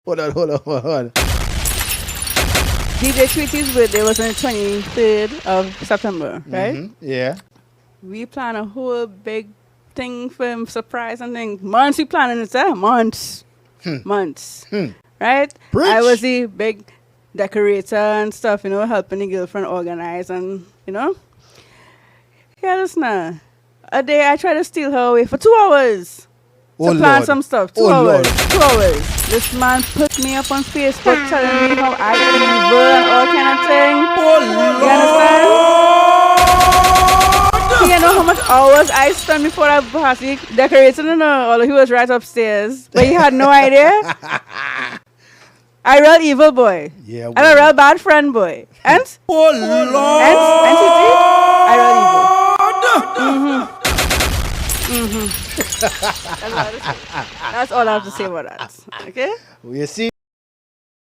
Hold on. DJ Tweety's birthday was on the 23rd of September, right? Yeah. We plan a whole big thing for him, surprise and thing. Months we planning it, sir. Months. Right? Preach. I was the big decorator and stuff, helping the girlfriend organize and, Yeah, listen. A day I tried to steal her away for 2 hours. To plan some stuff. 2 hours. 2 hours. This man put me up on Facebook telling me how I evil and all kind of thing. You understand? You know how much hours I spent before I actually decorated? Although he was right upstairs. But he had no idea. I real evil boy. Yeah. I'm a real bad friend boy. And? Oh, Lord. And I real evil. That's all I have to say about that. Okay? You see?